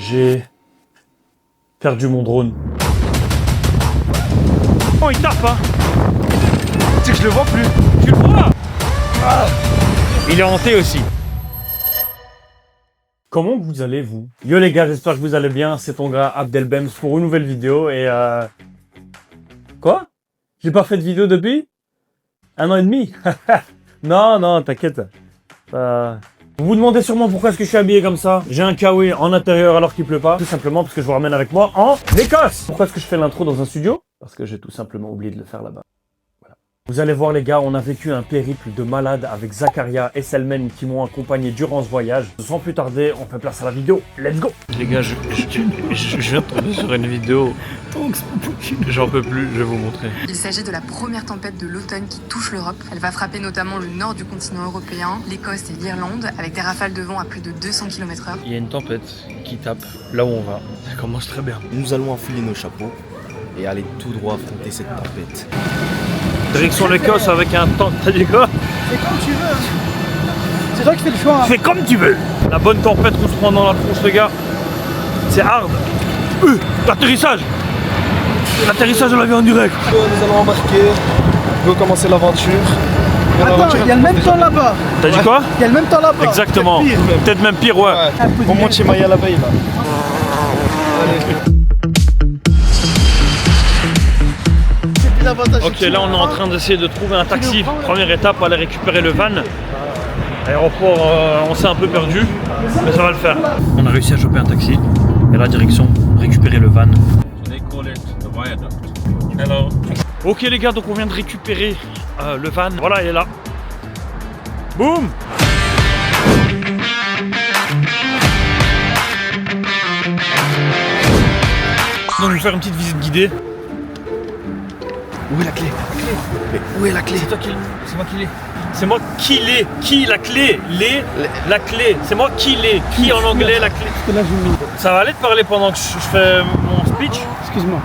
J'ai perdu mon drone. Oh, il tape, hein. Tu sais que je le vois plus. Tu le vois? Ah. Il est hanté aussi. Comment vous allez, vous? Yo les gars, j'espère que vous allez bien. C'est ton gars Abdelbems pour une nouvelle vidéo et Quoi? J'ai pas fait de vidéo depuis 1 an et demi. Non, t'inquiète. Vous vous demandez sûrement pourquoi est-ce que je suis habillé comme ça. J'ai un kawaii en intérieur alors qu'il pleut pas. Tout simplement parce que je vous ramène avec moi en Écosse. Pourquoi est-ce que je fais l'intro dans un studio? Parce que j'ai tout simplement oublié de le faire là-bas. Voilà. Vous allez voir les gars, on a vécu un périple de malade avec Zakaria et Selmen qui m'ont accompagné durant ce voyage. Sans plus tarder, on fait place à la vidéo. Let's go! Les gars, je viens de tomber sur une vidéo. J'en peux plus, je vais vous montrer. Il s'agit de la première tempête de l'automne qui touche l'Europe. Elle va frapper notamment le nord du continent européen, l'Écosse et l'Irlande, avec des rafales de vent à plus de 200 km/h. Il y a une tempête qui tape là où on va. Ça commence très bien. Nous allons enfiler nos chapeaux et aller tout droit affronter cette tempête. Direction l'Écosse avec un temps. T'as dit quoi? Fais comme tu veux. C'est toi qui fais le choix. Fais comme tu veux. La bonne tempête qu'on se prend dans la tronche, les gars. C'est hard. L'atterrissage. L'atterrissage de l'avion en direct. Nous allons embarquer, on veut commencer l'aventure. Attends, il y a le même temps là-bas. T'as dit quoi? Il y a le même temps là-bas. Exactement. Peut-être même pire, ouais. On monte chez Maya la veille là. Ok, là on est en train d'essayer de trouver un taxi. Première étape, aller récupérer le van. Aéroport, on s'est un peu perdu, mais ça va le faire. On a réussi à choper un taxi. Et la direction, récupérer le van. Hello. Ok les gars, donc on vient de récupérer le van. Voilà, il est là. Boum! Donc je vais faire une petite visite guidée. Où est la clé? Où est la clé? C'est toi qui l'ai. C'est moi qui l'ai. C'est moi qui l'ai. Qui la clé? La clé. C'est moi qui l'ai. Qui en anglais la clé? Parce que là, j'ai mis. Ça va aller de parler pendant que je fais mon speech? Excuse-moi.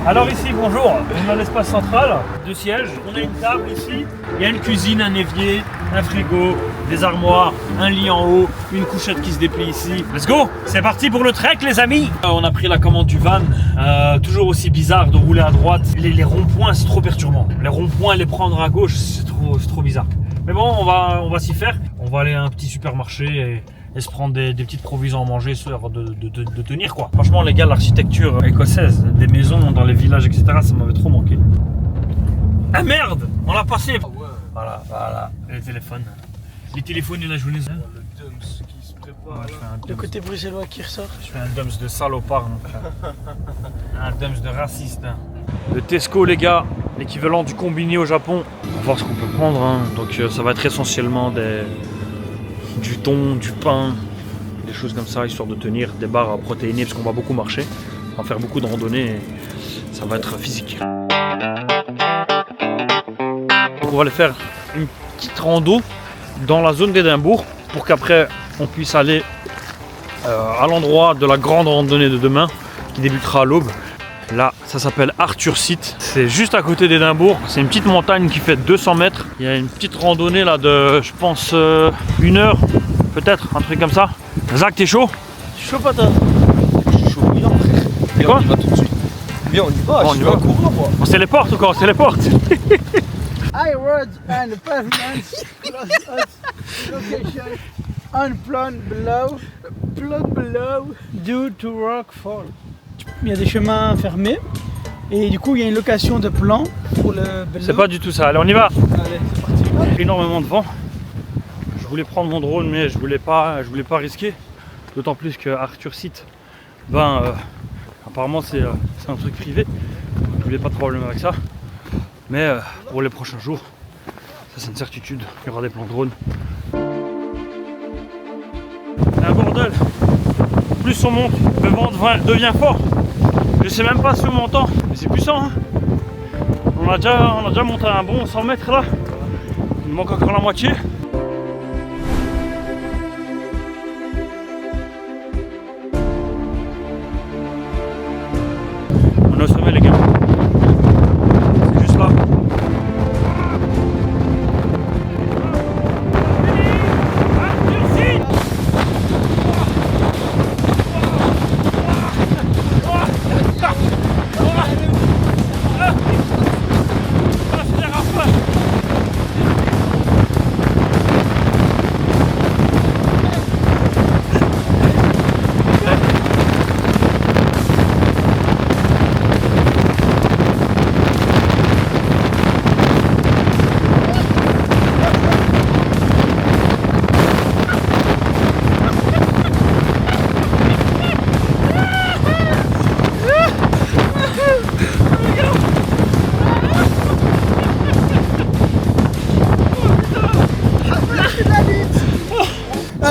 Alors ici, bonjour, on a l'espace central, 2 sièges, on a une table ici, il y a une cuisine, un évier, un frigo, des armoires, un lit en haut, une couchette qui se déplie ici. Let's go! C'est parti pour le trek les amis! On a pris la commande du van, toujours aussi bizarre de rouler à droite. Les ronds-points c'est trop perturbant. Les ronds-points, les prendre à gauche, c'est trop bizarre. Mais bon, on va s'y faire. On va aller à un petit supermarché et se prendre des petites provisions à manger, histoire de tenir quoi. Franchement les gars, l'architecture écossaise, des maisons dans les villages, etc., ça m'avait trop manqué. Ah merde, on l'a passé. Ah ouais. Voilà, les téléphones. Les téléphones de la journée. Le dumps qui se prépare. Ouais, je fais un Le dumps. côté bruxellois qui ressort. Je fais un dumps de salopard, mon frère. Un dumps de raciste. Hein. Le Tesco les gars, l'équivalent du combini au Japon. On va voir ce qu'on peut prendre. Hein. Donc ça va être essentiellement du thon, du pain, des choses comme ça, histoire de tenir, des barres protéinées parce qu'on va beaucoup marcher, on va faire beaucoup de randonnées et ça va être physique. Donc on va aller faire une petite rando dans la zone d'Édimbourg pour qu'après on puisse aller à l'endroit de la grande randonnée de demain qui débutera à l'aube. Là, ça s'appelle Arthur Seat. C'est juste à côté d'Édimbourg. C'est une petite montagne qui fait 200 mètres. Il y a une petite randonnée là de, je pense, 1 heure, peut-être, un truc comme ça. Zach, t'es chaud? Chaud patate. Je suis chaud bouillant frère. C'est quoi? On y va tout de suite. Bien, on y va, Bon, on je y vais va. courir moi. On se téléporte ou quoi? On se téléporte. I road and pavement location on plan below due to rockfall. Il y a des chemins fermés et du coup il y a une location de plan pour le below. C'est pas du tout ça. Allez, on y va. Allez, c'est parti. Énormément de vent. Je voulais prendre mon drone mais je voulais pas risquer. D'autant plus que Arthur Seat, apparemment c'est un truc privé. Je voulais pas de problème avec ça. Mais pour les prochains jours, ça c'est une certitude, il y aura des plans drone. C'est un bordel. Plus on monte, le vent devient fort. Je sais même pas si on m'entend, mais c'est puissant. Hein. On a déjà monté un bon 100 mètres là. Il manque encore la moitié. On est au sommet les gars. C'est juste là.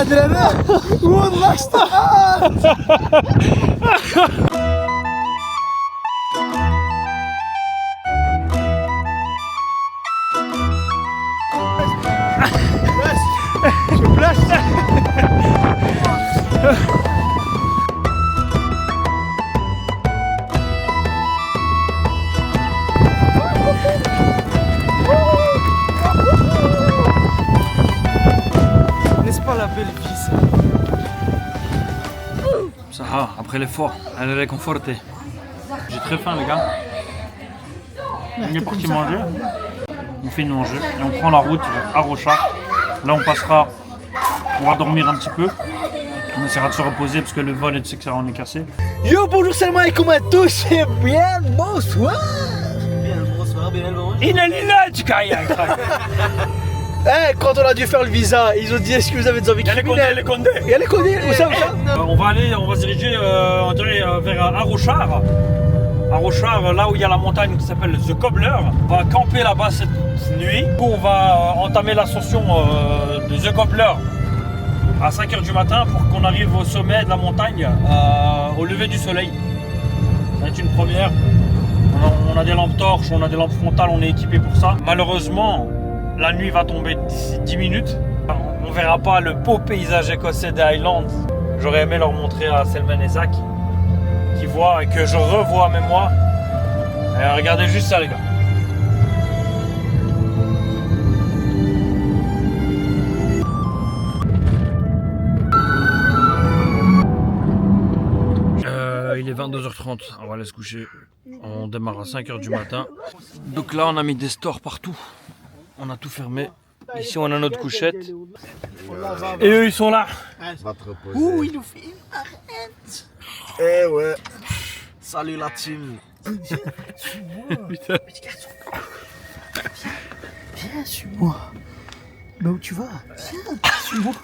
adrenalin. What was that? Je place. N'est-ce pas la belle vie ça? Ça va, après l'effort, elle est réconfortée. J'ai très faim les gars. On est parti manger. On fait une manger et on prend la route à Rochard. Là on passera, on va dormir un petit peu. On essaiera de se reposer parce que le vol et tu sais que ça on est cassé. Yo, bonjour, salam alaikum à tous et bien bonsoir. Eh, quand on a dû faire le visa, ils ont dit est-ce que vous avez des envies criminelles? les condés. Il y a les condés, où ça, où ça? On va se diriger on dirait, vers Arochard. Arochard, là où il y a la montagne qui s'appelle The Cobbler. On va camper là-bas cette nuit. Du coup, on va entamer l'ascension de The Cobbler à 5 h du matin pour qu'on arrive au sommet de la montagne au lever du soleil. Ça va être une première. On a des lampes torches, on a des lampes frontales, on est équipé pour ça. Malheureusement, la nuit va tomber d'ici 10 minutes. On verra pas le beau paysage écossais des Highlands. J'aurais aimé leur montrer à Selman et Zach, qui voient et que je revois même moi. Et regardez juste ça les gars. Il est 22h30, on va aller se coucher. On démarre à 5 h du matin. Donc là on a mis des stores partout. On a tout fermé. Ici on a notre couchette. Et eux ils sont là. Va te reposer. Ouh, il nous fait une arrête. Eh ouais. Salut la team. Putain. Viens, suis-moi. Mais où tu vas? Viens, suis-moi.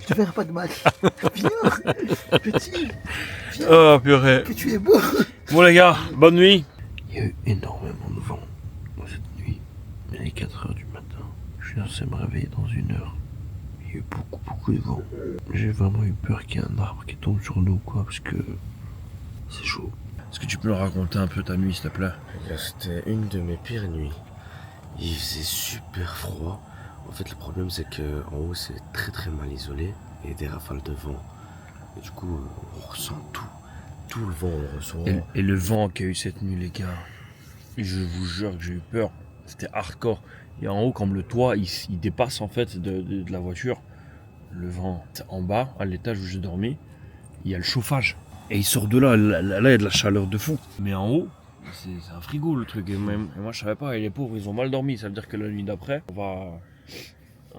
Tu verras pas de mal. Viens, petit. Viens, Oh purée. que tu es beau. Bon les gars, bonne nuit. Il y a eu énormément de vent cette nuit. Il est 4 h du matin. Je suis censé me réveiller dans 1 heure. Il y a eu beaucoup de vent. J'ai vraiment eu peur qu'il y ait un arbre qui tombe sur nous, quoi, parce que c'est chaud. Est-ce que tu peux nous raconter un peu ta nuit s'il te plaît? C'était une de mes pires nuits. Il faisait super froid. En fait, le problème, c'est que en haut, c'est très mal isolé et des rafales de vent. Et du coup, on ressent tout. Tout le vent, on le ressent. Et le vent qu'il y a eu cette nuit les gars, je vous jure que j'ai eu peur. C'était hardcore. Et en haut, comme le toit, il dépasse en fait de la voiture. Le vent, en bas, à l'étage où j'ai dormi, il y a le chauffage. Et il sort de là, là il y a de la chaleur de fou. Mais en haut, c'est un frigo le truc. Et moi je savais pas, et les pauvres ils ont mal dormi. Ça veut dire que la nuit d'après, on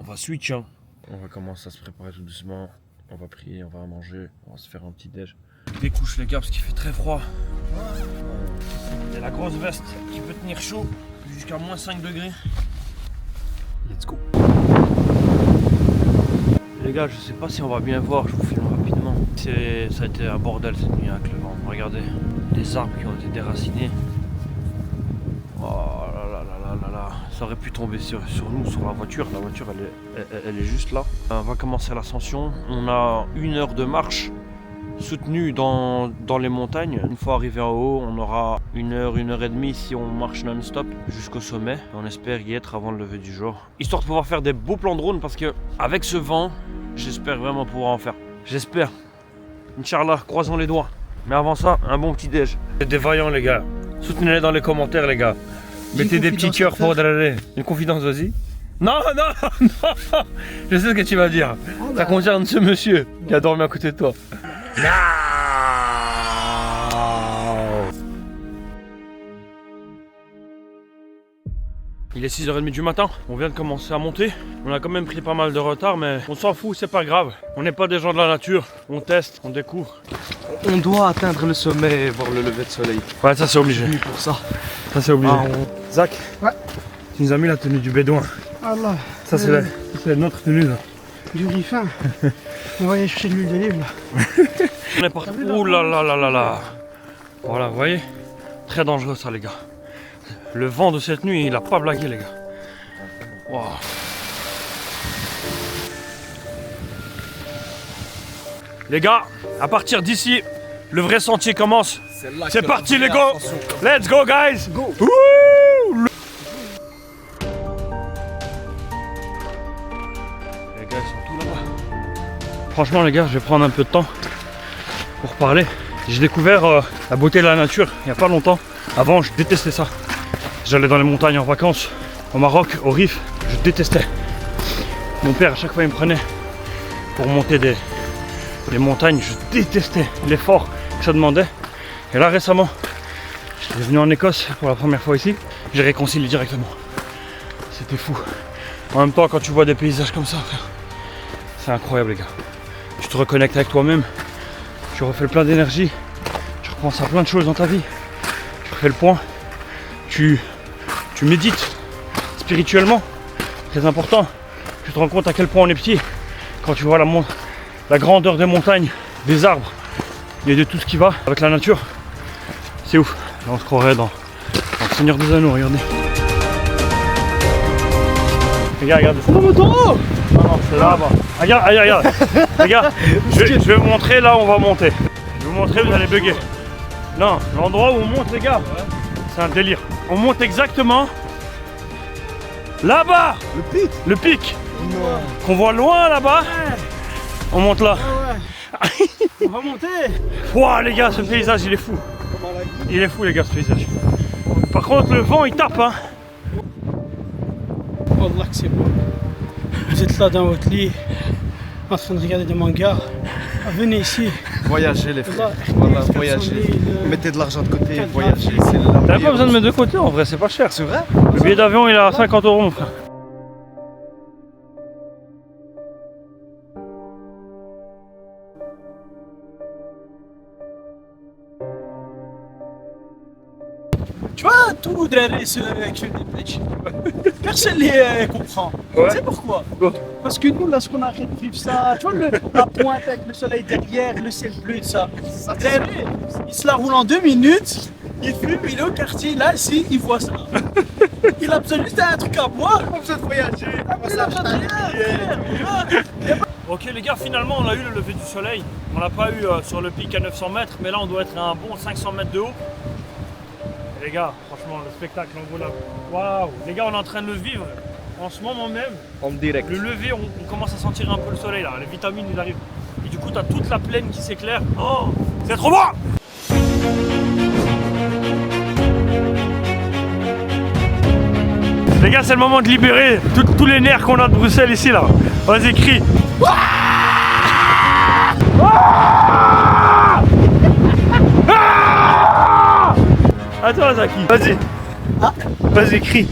va switch. Hein. On va commencer à se préparer tout doucement. On va prier, on va manger, on va se faire un petit déj. Des couches les gars parce qu'il fait très froid. Il y a la grosse veste qui peut tenir chaud jusqu'à moins 5 degrés. Let's go. Les gars, je sais pas si on va bien voir, je vous filme rapidement. Ça a été un bordel cette nuit avec le vent. Regardez, les arbres qui ont été déracinés. Oh là là là là là. Ça aurait pu tomber sur nous, sur la voiture. La voiture, elle est juste là. On va commencer l'ascension. On a 1 heure de marche soutenue dans les montagnes. Une fois arrivé en haut, on aura 1 heure et demie si on marche non-stop jusqu'au sommet. On espère y être avant le lever du jour. Histoire de pouvoir faire des beaux plans de drone parce que avec ce vent, j'espère vraiment pouvoir en faire. J'espère. Inch'Allah, croisons les doigts. Mais avant ça, un bon petit déj. Des vaillants les gars. Soutenez-les dans les commentaires les gars. Mettez des petits cœurs pour Draler. Une confidence, vas-y. Non. Je sais ce que tu vas dire. Ça concerne ce monsieur qui a dormi à côté de toi. Il est 6 h 30 du matin, on vient de commencer à monter. On a quand même pris pas mal de retard, mais on s'en fout, c'est pas grave. On n'est pas des gens de la nature, on teste, on découvre. On doit atteindre le sommet et voir le lever de soleil. Ouais, ça c'est obligé. Venu pour ça. Ça c'est obligé. Zach, Ouais. tu nous as mis la tenue du bédouin. Allah. Ça c'est notre tenue là. J'ai eu faim. On va aller chercher de l'huile d'olive là. On est parti. Ouh là là là là là. Voilà, vous voyez? Très dangereux ça les gars. Le vent de cette nuit, il a pas blagué les gars. Wow. Les gars, à partir d'ici, le vrai sentier commence. C'est parti les gars. Let's go guys. Go. Les gars, ils sont tous là-bas. Franchement les gars, je vais prendre un peu de temps pour parler. J'ai découvert la beauté de la nature il n'y a pas longtemps. Avant, je détestais ça. J'allais dans les montagnes en vacances, au Maroc, au Rif, je détestais. Mon père, à chaque fois, il me prenait pour monter des montagnes. Je détestais l'effort que ça demandait. Et là, récemment, j'étais venu en Écosse pour la première fois ici. J'ai réconcilié directement. C'était fou. En même temps, quand tu vois des paysages comme ça, frère, c'est incroyable, les gars. Tu te reconnectes avec toi-même. Tu refais plein d'énergie. Tu repenses à plein de choses dans ta vie. Tu refais le point. Tu médites spirituellement. Très important. Tu te rends compte à quel point on est petit. Quand tu vois la grandeur des montagnes, des arbres et de tout ce qui va avec la nature. C'est ouf. Là, on se croirait dans le Seigneur des Anneaux, regardez. Regarde, c'est dans moto. Non, c'est là-bas. Regarde. Les gars, je vais vous montrer là où on va monter. Je vais vous montrer, vous allez bugger. Non, l'endroit où on monte, les gars, c'est un délire. On monte exactement là-bas. Le pic. Qu'on voit loin là-bas. On monte là. On va monter. Ouah, les gars, ce paysage, il est fou. Il est fou, les gars, ce paysage. Par contre, le vent, il tape, hein. Wallah que c'est beau. Vous êtes là dans votre lit, en train de regarder des mangas. Venez ici. Voyagez les frères. Wallah, Voilà, voyagez. Mettez de l'argent de côté, voyagez. C'est la T'as pas meilleure besoin de chose. mettre de côté, en vrai, c'est pas cher. C'est vrai? Le billet d'avion, il est à 50 €, mon frère. Tu vois, tout derrière ceux qui font des pitchs, personne ne les comprend. Ouais. Tu sais pourquoi? Quoi? Parce que nous, lorsqu'on arrête de vivre ça, tu vois, la pointe avec le soleil derrière, le ciel bleu, ça. Derrière, il se la roule en 2 minutes, il fume, il est au quartier, là, ici, il voit ça. Il a besoin juste d'un truc à boire, il a besoin de voyager, il a besoin de rien. Ok les gars, finalement on a eu le lever du soleil. On l'a pas eu sur le pic à 900 mètres, mais là on doit être à un bon 500 mètres de haut. Et les gars, franchement le spectacle en vaut la... Waouh. Les gars, on est en train de le vivre en ce moment même. En direct. Le lever, on commence à sentir un peu le soleil là, les vitamines ils arrivent. Et du coup t'as toute la plaine qui s'éclaire. Oh, c'est trop beau. Les gars, c'est le moment de libérer tous les nerfs qu'on a de Bruxelles ici là. Vas-y, crie. À toi, Zaki. Vas-y. Vas-y, crie.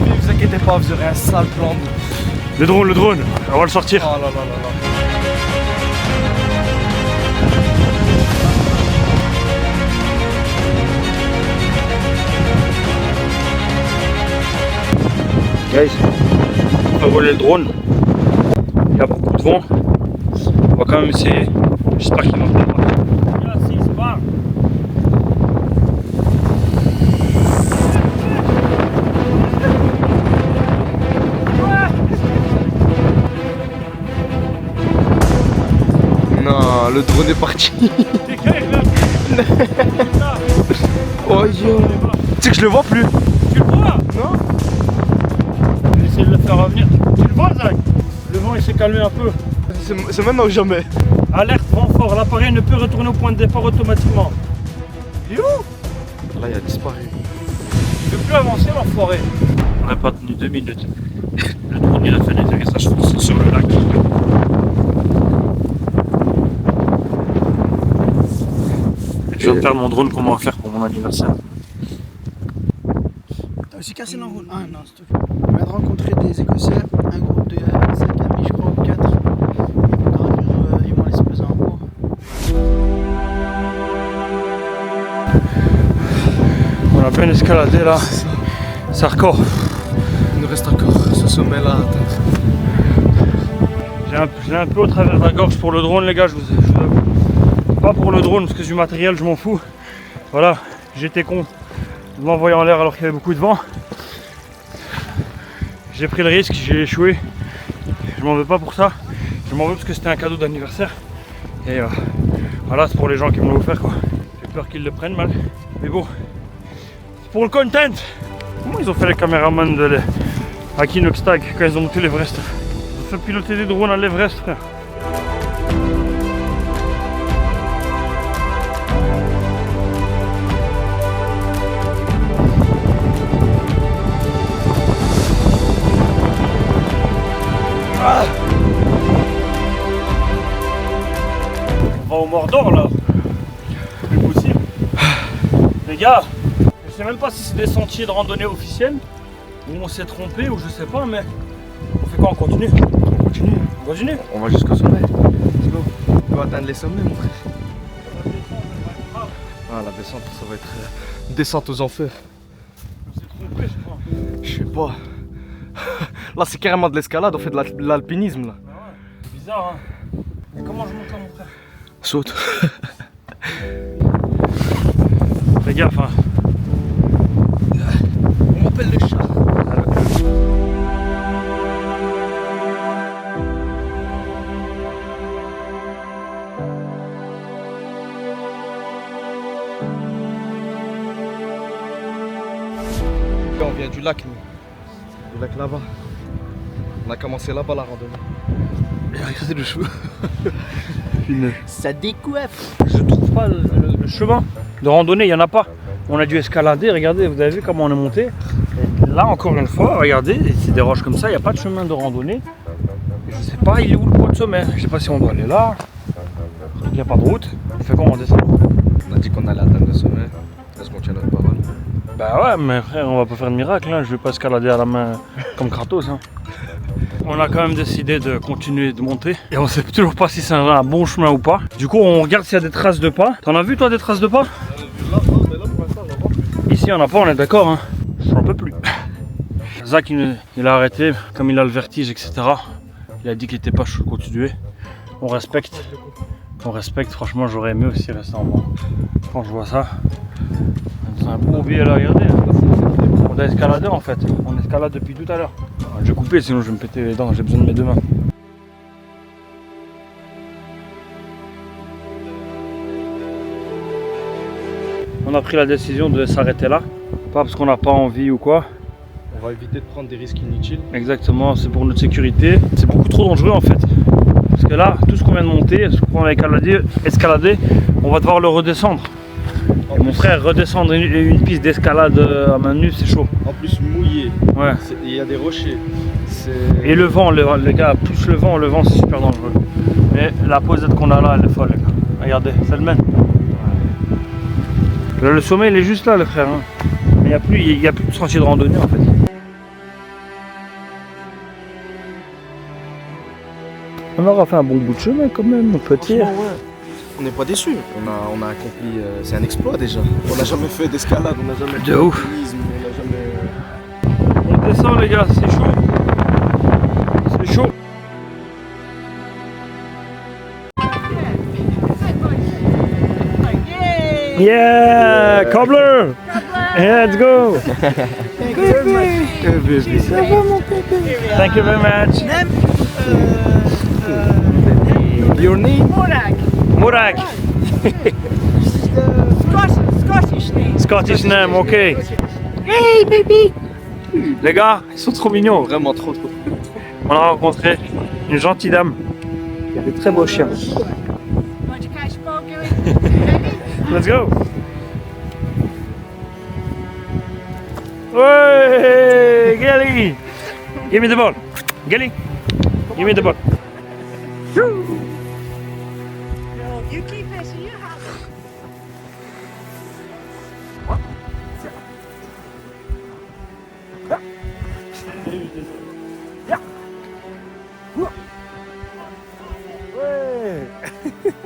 Ne vous inquiétez pas, vous aurez un sale plan. Le drone, on va le sortir. Oh là là là là. Guys, on va voler le drone. Il y a beaucoup de vent. On va quand même essayer. J'espère qu'il va pas. Non, le drone est parti. Oh yo. Tu sais que je le vois plus. Tu le vois? Non. Je vais essayer de le faire revenir. Tu le vois, Zach? Le vent il s'est calmé un peu. C'est maintenant ou jamais. Alerte vent fort, l'appareil ne peut retourner au point de départ automatiquement. Il est où? Là, il a disparu. Il ne peut plus avancer l'enfoiré. On n'a pas tenu 2 minutes. Le drone il a fait des atterrissages forcés sur le lac. Je viens de perdre mon drone, comment on va faire pour mon anniversaire? T'as aussi cassé l'enroule. Ah non, c'est tout. On vient de rencontrer des Écossais, un groupe de 5 amis, je crois, ou 4. Ils vont aller se poser en haut. On a bien escaladé là. C'est hardcore. Il nous reste encore ce sommet-là à atteindre. J'ai un peu au travers de la gorge pour le drone, les gars, je vous avoue. Pas pour le drone, parce que du matériel, je m'en fous. Voilà, j'étais con de m'envoyer en l'air alors qu'il y avait beaucoup de vent. J'ai pris le risque, j'ai échoué. Je m'en veux pas pour ça. Je m'en veux parce que c'était un cadeau d'anniversaire. Et voilà, c'est pour les gens qui me l'ont offert, quoi. J'ai peur qu'ils le prennent mal. Mais bon, c'est pour le content. Comment ils ont fait les caméramans à Kinokstag quand ils ont monté l'Everest? Ils ont fait piloter des drones à l'Everest, frère. On va au Mordor là. C'est plus possible. Les gars, je sais même pas si c'est des sentiers de randonnée officiels ou on s'est trompé ou je sais pas, mais on fait quoi? On continue? On continue. On continue. On va jusqu'au sommet. On doit atteindre les sommets, mon frère. Ah, la descente, ça va être une descente aux enfers. On s'est trompé, je crois. Je sais pas. Là, c'est carrément de l'escalade, on fait de l'alpinisme là. Ah ouais, c'est bizarre, hein. Mais comment je monte là, mon frère? Saute. Fais gaffe, hein. On m'appelle le chat. Là, on vient du lac, nous. Du lac là-bas. On a commencé là-bas la randonnée. Et regardez le cheveu. Ça décoiffe. Je trouve pas le chemin de randonnée, il n'y en a pas. On a dû escalader, regardez, vous avez vu comment on est monté. Et là encore une fois, regardez, c'est des roches comme ça, il n'y a pas de chemin de randonnée. Et je sais pas, il est où le point de sommet? Je sais pas si on doit aller là. Il n'y a pas de route. On fait comment, on descend? On a dit qu'on allait atteindre le sommet. Est-ce qu'on tient notre parole? Bah ouais, mais frère, on va pas faire de miracle, hein. Je vais pas escalader à la main comme Kratos. Hein. On a quand même décidé de continuer de monter et on sait toujours pas si c'est un bon chemin ou pas. Du coup, on regarde s'il y a des traces de pas. T'en as vu toi des traces de pas? Ici, on n'a pas, on est d'accord. Hein. J'en peux plus. Zach, il a arrêté, comme il a le vertige, etc. Il a dit qu'il était pas chaud de continuer. On respecte. On respecte. Franchement, j'aurais aimé aussi rester en bas. Quand je vois ça, c'est un bon billet là, regardez. On a escaladé en fait. On escalade depuis tout à l'heure. Je vais couper, sinon je vais me péter les dents. J'ai besoin de mes deux mains. On a pris la décision de s'arrêter là. Pas parce qu'on n'a pas envie ou quoi. On va éviter de prendre des risques inutiles. Exactement, c'est pour notre sécurité. C'est beaucoup trop dangereux en fait. Parce que là, tout ce qu'on vient de monter, ce qu'on a escaladé, on va devoir le redescendre. Et mon frère, redescendre une piste d'escalade à main nue, c'est chaud. En plus mouillé. Ouais. Il y a des rochers. Et le vent, les gars, plus le vent c'est super dangereux. Mais la posette qu'on a là, elle est folle, les gars. Regardez, c'est le même. Là, le sommet, il est juste là, le frère. Hein. Il n'y a plus de sentier de randonnée en fait. On aura fait un bon bout de chemin quand même, on peut dire. Ouais. On n'est pas déçus. On a accompli. C'est un exploit déjà. On n'a jamais fait d'escalade, on n'a jamais fait De ouf. d'alpinisme, on n'a jamais. On descend les gars, c'est chaud. C'est chaud. Yeah, cobbler. Let's go. Thank you very much. Your name? Murak. Scottish name. Scottish name, ok. Hey, baby. Les gars, ils sont trop mignons. Vraiment trop. On a rencontré une gentille dame. Il y a des très beaux chiens. Want to catch a ball, Gilly? Let's go. Hey, Gilly. Give me the ball. Gilly, give me the ball. No, you keep this in your house.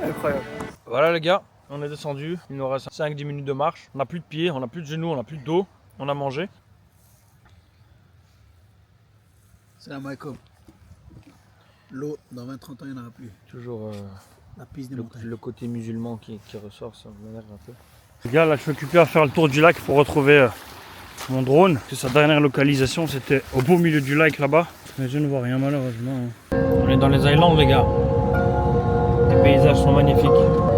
Incroyable. Voilà les gars, on est descendu, il nous reste 5-10 minutes de marche. On n'a plus de pieds, on n'a plus de genoux, on n'a plus de dos. On a mangé. Salam alaikum. L'eau, dans 20-30 ans, il n'y en aura plus. Toujours La piste des montagnes. le côté musulman qui ressort, ça m'énerve un peu. Les gars, là je suis occupé à faire le tour du lac pour retrouver mon drone. Sa dernière localisation c'était au beau milieu du lac là-bas. Mais je ne vois rien malheureusement. On est dans les Highlands, les gars. Les paysages sont magnifiques.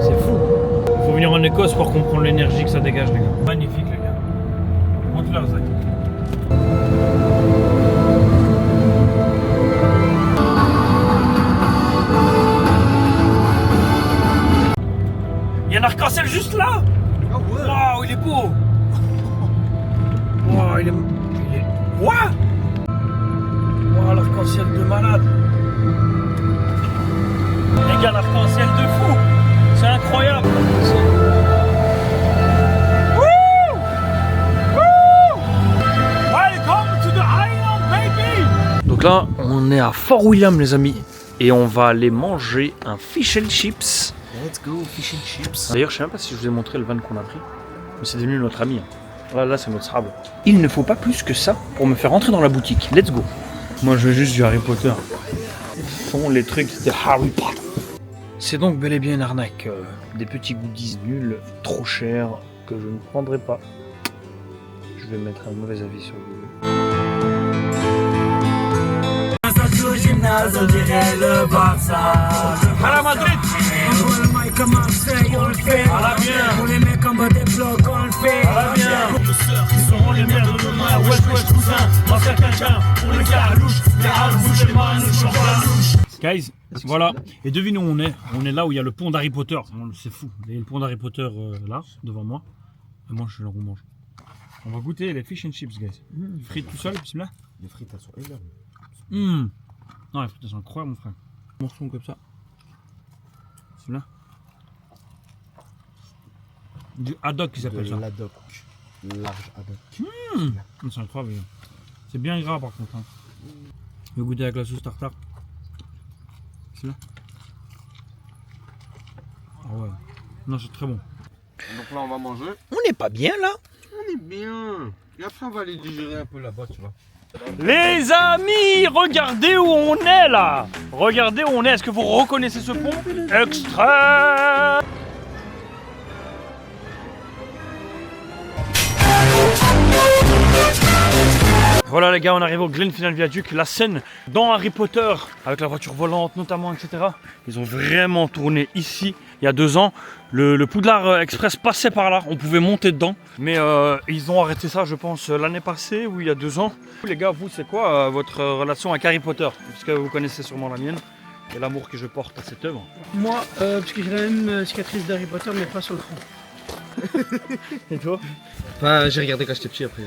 C'est fou. Il faut venir en Écosse pour comprendre l'énergie que ça dégage, les gars. Magnifique, les gars. Montre-leur, Zach. Il y a un arc-en-ciel juste là. Waouh, il est beau. Waouh, il est... What? Waouh, l'arc-en-ciel de malade. Les gars, l'arc-en-ciel de fou. C'est incroyable. Woo! Woo! Welcome to the Highland, baby. Donc là, on est à Fort William, les amis. Et on va aller manger un fish and chips. Let's go, fish and chips. D'ailleurs, je sais même pas si je vous ai montré le van qu'on a pris. Mais c'est devenu notre ami. Là c'est notre sable. Il ne faut pas plus que ça pour me faire rentrer dans la boutique. Let's go. Moi je veux juste du Harry Potter. Ce sont les trucs de Harry Potter. C'est donc bel et bien une arnaque. Des petits goodies nuls, trop chers, que je ne prendrai pas. Je vais mettre un mauvais avis sur Google. À la Madrid. À la bien. À la bien. Ils seront les mères de demain. Wesh, cousin. On va faire quelqu'un pour les gars louches. Les arbouches, les mains, les champions. Guys, voilà. Et devinez où on est. On est là où il y a le pont d'Harry Potter. C'est fou. Il y a le pont d'Harry Potter là, devant moi. Et moi, je le remange. On va goûter les fish and chips, guys. Frites tout seul, bismillah. Les frites, elles sont énormes. Non, les frites, elles sont incroyables, mon frère. Morceau comme ça. Bismillah. Du haddock, ils appellent ça. L'haddock. Large haddock. C'est incroyable. C'est bien gras, par contre. Hein. Je vais goûter avec la sauce tartare. C'est là. Ah ouais. Non, c'est très bon. Donc là, on va manger. On n'est pas bien là? On est bien. Et après, on va aller digérer un peu là-bas, tu vois. Les amis, regardez où on est là. Regardez où on est. Est-ce que vous reconnaissez ce pont? Extrait. Voilà les gars, on arrive au Glenfinnan Viaduc, la scène dans Harry Potter, avec la voiture volante notamment, etc. Ils ont vraiment tourné ici, il y a 2 ans. Le Poudlard Express passait par là, on pouvait monter dedans. Mais ils ont arrêté ça, je pense, l'année passée ou il y a 2 ans. Les gars, vous, c'est quoi votre relation avec Harry Potter? Puisque vous connaissez sûrement la mienne et l'amour que je porte à cette œuvre. Moi, parce que j'ai la même cicatrice d'Harry Potter, mais pas sur le front. Et toi? Enfin, j'ai regardé quand j'étais petit après.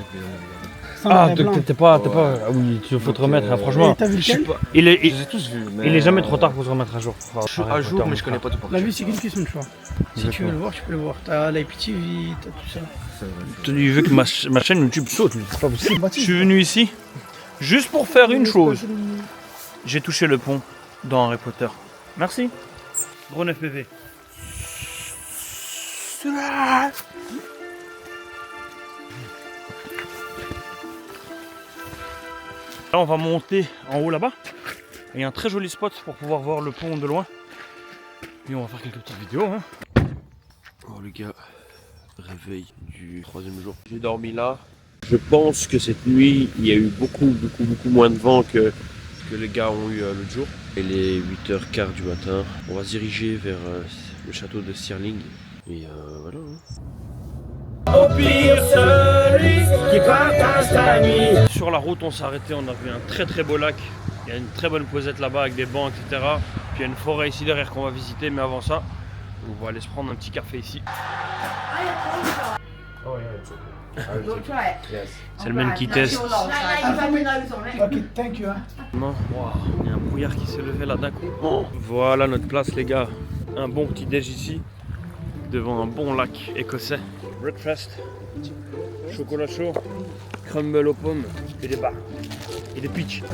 Ah, t'es pas. Ah oui, il faut te remettre, hein, franchement. T'as vu lequel? Il Je est, les ai tous vus. Mais... il est jamais trop tard pour se remettre à jour. Je suis à jour, mais je connais pas tout par La cœur. vie, c'est qu'une question de choix. Si tu veux le voir, tu peux le voir. T'as l'IPTV, t'as tout ça. Il veut que ma chaîne YouTube saute, c'est pas possible. Je suis venu ici juste pour faire une chose. J'ai touché le pont dans Harry Potter. Merci. Drone FPV. Là, on va monter en haut là-bas. Et il y a un très joli spot pour pouvoir voir le pont de loin. Et on va faire quelques petites vidéos. Hein. Oh les gars, réveil du 3e jour. J'ai dormi là. Je pense que cette nuit, il y a eu beaucoup moins de vent que les gars ont eu l'autre jour. Il est 8h15 du matin. On va se diriger vers le château de Stirling. Et voilà. Sur la route, on s'est arrêté, on a vu un très beau lac. Il y a une très bonne posette là-bas avec des bancs, etc. Puis il y a une forêt ici derrière qu'on va visiter. Mais avant ça, on va aller se prendre un petit café ici. C'est le même qui teste. Ok, thank you. Non, wow, il y a un brouillard qui s'est levé là d'un coup. Oh. Voilà notre place les gars. Un bon petit déj ici. Devant un bon lac écossais. Breakfast. Chocolat chaud. Crumble aux pommes. Et des bars. Et des peach.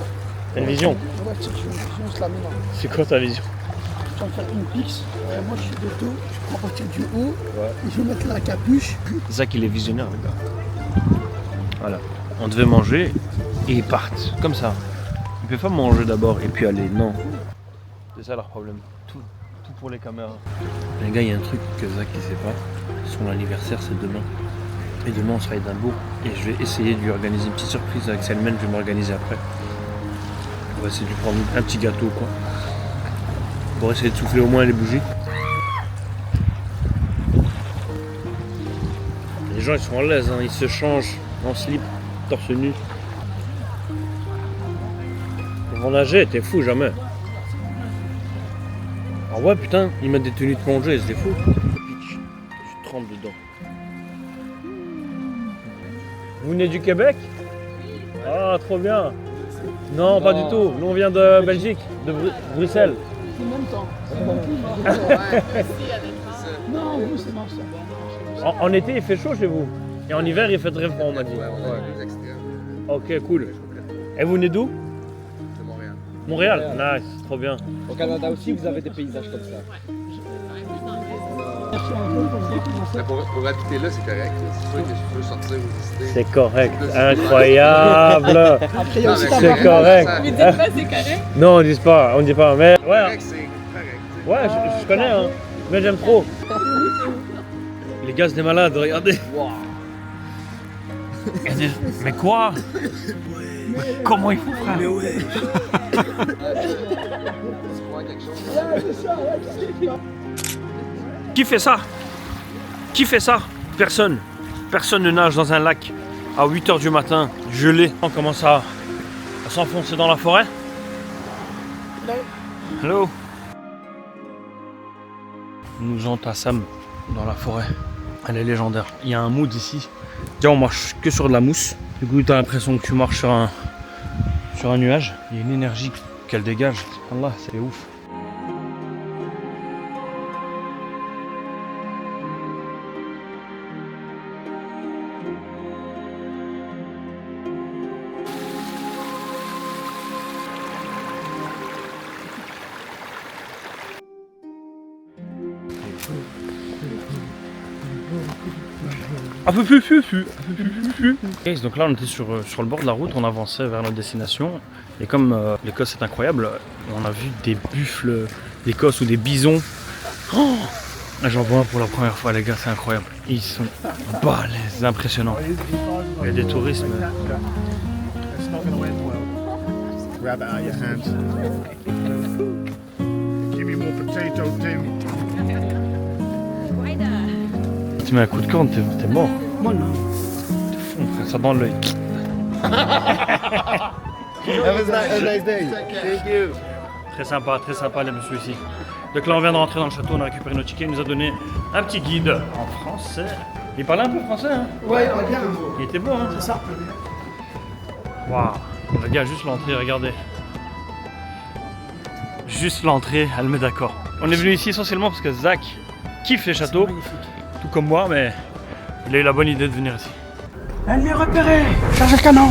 T'as une vision? Ouais, on se la met là. C'est quoi ta vision? Tu vas faire une pix. Moi, je suis de dos. Je prends partir du haut. Ouais. Et je vais mettre la capuche. Zach, il est visionnaire, les gars. Voilà. On devait manger et ils partent. Comme ça. Il peut pas manger d'abord et puis aller, non. C'est ça leur problème. Tout pour les caméras. Les gars, il y a un truc que Zach ne sait pas. Son anniversaire, c'est demain. Et demain, on sera à Édimbourg. Et je vais essayer de lui organiser une petite surprise avec Selman. Je vais m'organiser après. On va essayer de lui prendre un petit gâteau, quoi. Pour essayer de souffler au moins les bougies. Les gens, ils sont à l'aise, hein. Ils se changent en slip, torse nu. Ils vont nager, t'es fou, jamais. Ah ouais, putain, ils mettent des tenues de plongée, c'est fou. Je trempe dedans. Vous venez du Québec? Ah, trop bien. Non, pas du tout. Nous, on vient de Belgique, de Bruxelles. En même temps. Non, vous, c'est marrant. En été, il fait chaud chez vous. Et en hiver, il fait très froid, on m'a dit. Ok, cool. Et vous venez d'où? De Montréal. Montréal? Nice, trop bien. Au Canada aussi, vous avez des paysages comme ça. Pour habiter là, c'est correct. C'est sûr que je peux sortir ou visiter. C'est correct, incroyable. Après, il y a aussi ta C'est maman. correct. Vous dites pas c'est correct? Non, on dit pas, mais ouais, Correct, c'est correct. ouais, je connais, hein. Mais j'aime trop. Les gars, c'est des malades, regardez. Ils disent, mais quoi? Mais comment il faut, frère? Tu vois quelque chose? Qui fait ça? Qui fait ça? Personne. Personne ne nage dans un lac à 8h du matin, gelé. On commence à s'enfoncer dans la forêt. Hello. Nous entassâmes dans la forêt. Elle est légendaire. Il y a un mood ici. Déjà, on marche que sur de la mousse. Du coup, tu as l'impression que tu marches sur un nuage. Il y a une énergie qu'elle dégage. Allah, c'est ouf. Okay, donc là on était sur le bord de la route, on avançait vers notre destination et comme l'Écosse est incroyable, on a vu des buffles d'Écosse ou des bisons. Oh, j'en vois un pour la première fois les gars, c'est incroyable. Ils sont balèzes, impressionnants. Il y a des touristes. Mais... Grab it out of your hand. Give me more potato, Tim. Tu mets un coup de corne, t'es mort. Moi, non. T'es fou, on fait ça dans l'œil. Have a nice day. Thank you. Très sympa les messieurs ici. Donc là on vient de rentrer dans le château, on a récupéré nos tickets, il nous a donné un petit guide en français. Il parlait un peu français, hein? Ouais, bien. Il était beau, hein? C'est ça. Waouh! Le gars, juste l'entrée, regardez. Juste l'entrée, elle met d'accord. On est venu ici essentiellement parce que Zach kiffe les châteaux, tout comme moi, mais il a eu la bonne idée de venir ici. Ennemi repéré. Chargez le canon.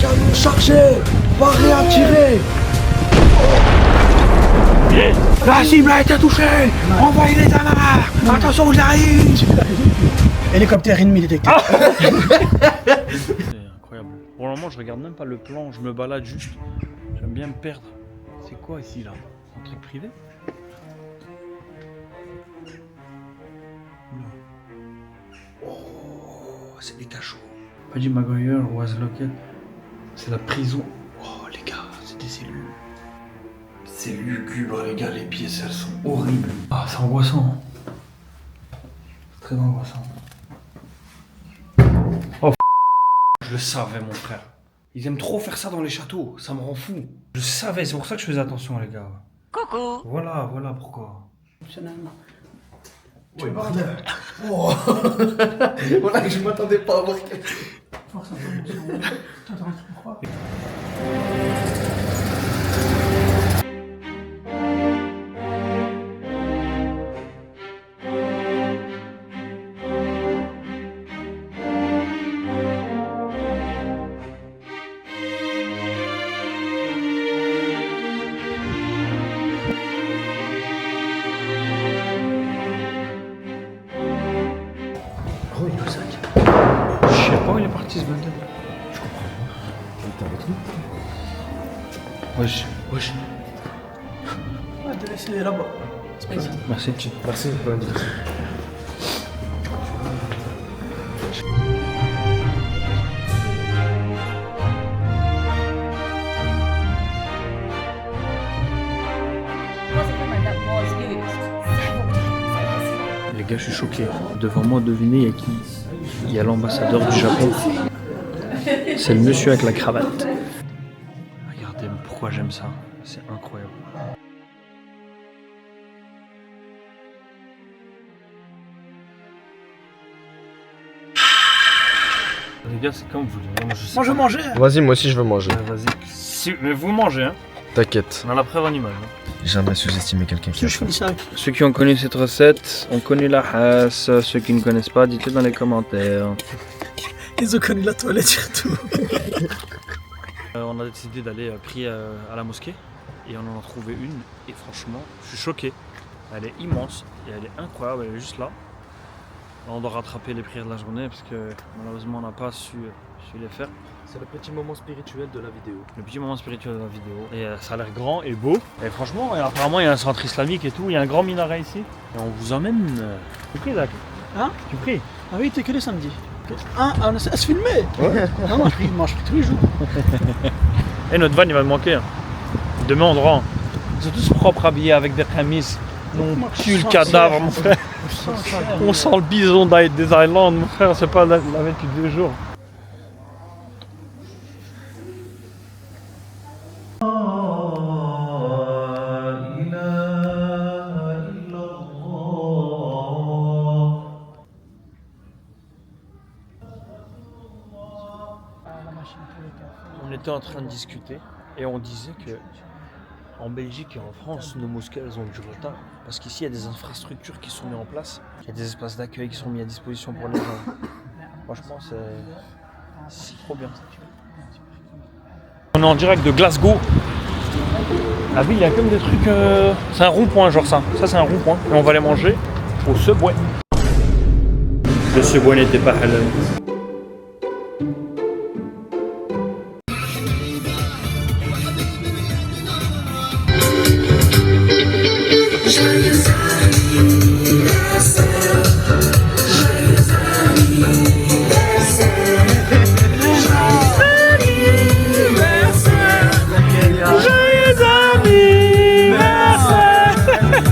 Canon chargé. Paré à tirer. La cible a été touchée. Envoyez les amarres. Attention aux arrive. Hélicoptère ennemi détecté. C'est incroyable. Pour le moment, je regarde même pas le plan, je me balade juste. J'aime bien me perdre. C'est quoi ici là? Un truc privé? Oh, c'est des cachots. Paddy Maguire was locked. C'est la prison. Oh les gars, c'est des cellules. C'est lugubre les gars, les pièces elles sont horribles. Ah, c'est angoissant. C'est très angoissant. Oh, je le savais mon frère. Ils aiment trop faire ça dans les châteaux, ça me rend fou. Je savais, c'est pour ça que je faisais attention les gars. Coucou. Voilà pourquoi. Oui, bordel. Oh. Voilà, je m'attendais pas à voir quelque chose. Oh, il est où Zach? Je sais pas où il est parti ce bundle. Je comprends pas. Wesh, wesh. On va te laisser là-bas. Merci. Merci. Les gars, je suis choqué. Devant moi, devinez, il y a qui? Il y a l'ambassadeur du Japon. C'est le monsieur avec la cravate. Regardez pourquoi j'aime ça. C'est incroyable. Les gars, c'est comme vous voulez. Moi je mangeais. Vas-y, moi aussi je veux manger. Vas-y. Mais vous mangez, hein. T'inquiète. On a la preuve en image. Hein. Jamais sous-estimer quelqu'un qui a Je faim. finis ça. Ceux qui ont connu cette recette, ont connu la hasse. Ceux qui ne connaissent pas, dites-le dans les commentaires. Ils ont connu la toilette surtout. On a décidé d'aller prier à la mosquée et on en a trouvé une et franchement je suis choqué. Elle est immense et elle est incroyable, elle est juste là. On doit rattraper les prières de la journée parce que malheureusement on n'a pas su les faire. C'est le petit moment spirituel de la vidéo. Le petit moment spirituel de la vidéo. Et ça a l'air grand et beau. Et franchement, apparemment il y a un centre islamique et tout, il y a un grand minaret ici. Et on vous emmène... Tu pries, Zach? Hein? Tu pries? Ah oui, t'es que le samedi. Ah, on se filmer. Non, moi je prie tous les jours. Et notre van il va me manquer. Hein. Demain on rentre. Ils sont tous propres habillés avec des chemises. On tue le cadavre mon frère. On sent le bison des Islandes mon frère, c'est pas lavé depuis 2 jours. On était en train de discuter et on disait que en Belgique et en France, nos mosquées elles ont du retard. Parce qu'ici il y a des infrastructures qui sont mises en place, il y a des espaces d'accueil qui sont mis à disposition pour les gens. Franchement c'est trop bien. On est en direct de Glasgow. La ville il y a comme des trucs... C'est un rond-point genre ça. Ça c'est un rond-point. Et on va aller manger au Subway. Le Subway n'était pas halal.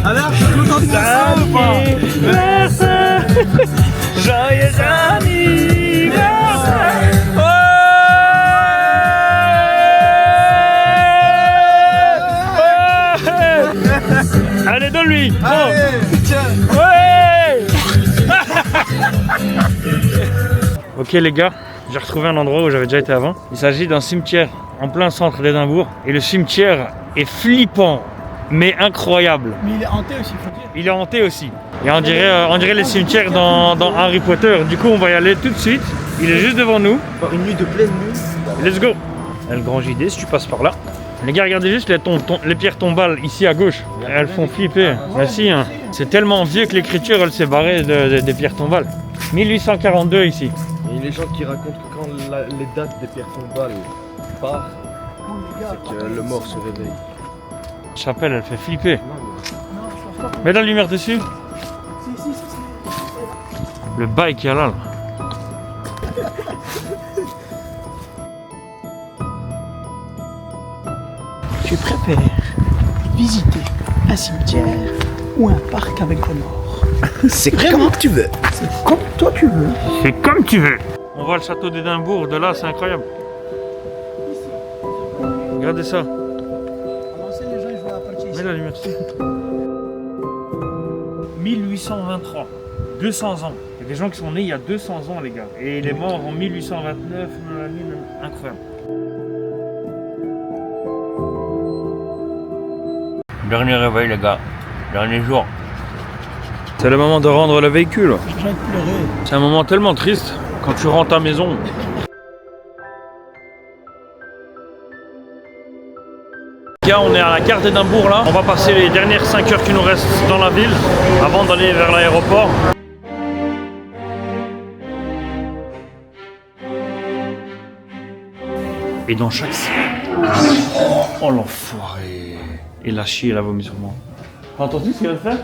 Alors, je suis content de ça ou pas? Joyeux anniversaire. Allez, donne-lui. Ouais. Ok les gars, j'ai retrouvé un endroit où j'avais déjà été avant. Il s'agit d'un cimetière en plein centre d'Édimbourg. Et le cimetière est flippant, mais incroyable. Mais il est hanté aussi, faut dire. Il est hanté aussi. Et on dirait les cimetières dans Harry Potter. Du coup on va y aller tout de suite. Il est juste devant nous. Une nuit de pleine nuit. Let's go. Le grand JD si tu passes par là. Les gars, regardez juste les pierres tombales ici à gauche. Elles font flipper. Merci. Hein. C'est tellement vieux que l'écriture elle s'est barrée des pierres tombales. 1842 ici. Il y a une légende qui raconte que quand les dates des pierres tombales partent, c'est que le mort se réveille. La chapelle elle fait flipper. Mets la lumière dessus. Le bail qu'il y a là. Tu préfères visiter un cimetière ou un parc avec des morts? C'est comme tu veux. C'est comme toi tu veux. C'est comme tu veux. On voit le château d'Édimbourg de là, c'est incroyable. Regardez ça. Mets la lumière dessus. 1823. 200 ans. Il y a des gens qui sont nés il y a 200 ans les gars. Et il est mort en 1829. Incroyable. Dernier réveil les gars, dernier jour. C'est le moment de rendre le véhicule. J'ai envie de pleurer. C'est un moment tellement triste quand tu rentres à maison. Gars, on est à la gare d'Édimbourg là. On va passer les dernières 5 heures qui nous restent dans la ville avant d'aller vers l'aéroport. Et dans chaque... Oh l'enfoiré. Il a chié, il a vomi sur moi. T'as entendu ce qu'il vient de faire?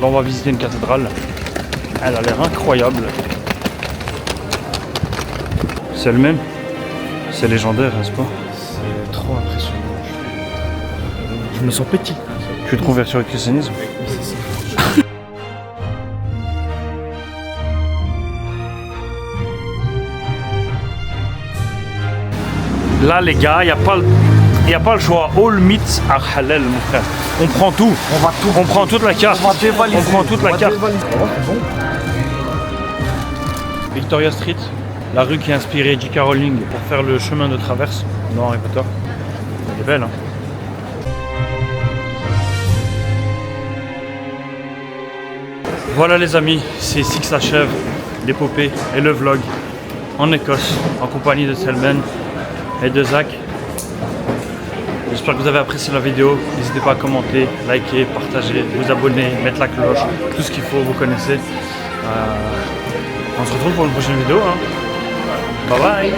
Là on va visiter une cathédrale. Elle a l'air incroyable. C'est le même. C'est légendaire, n'est-ce pas? C'est trop impressionnant. Je me sens petit. Tu te convertis au christianisme? Là les gars, il n'y a pas le choix. All meat are halal mon frère. On prend tout. On prend toute la carte. On prend toute la carte. Victoria Street, la rue qui a inspiré J.K. Rowling pour faire le chemin de traverse dans Harry Potter. Elle est belle hein. Voilà les amis, c'est ici que s'achève l'épopée et le vlog en Écosse en compagnie de Selman et de Zach. J'espère que vous avez apprécié la vidéo. N'hésitez pas à commenter, liker, partager, vous abonner, mettre la cloche, tout ce qu'il faut, vous connaissez. On se retrouve pour une prochaine vidéo. Hein. Bye bye.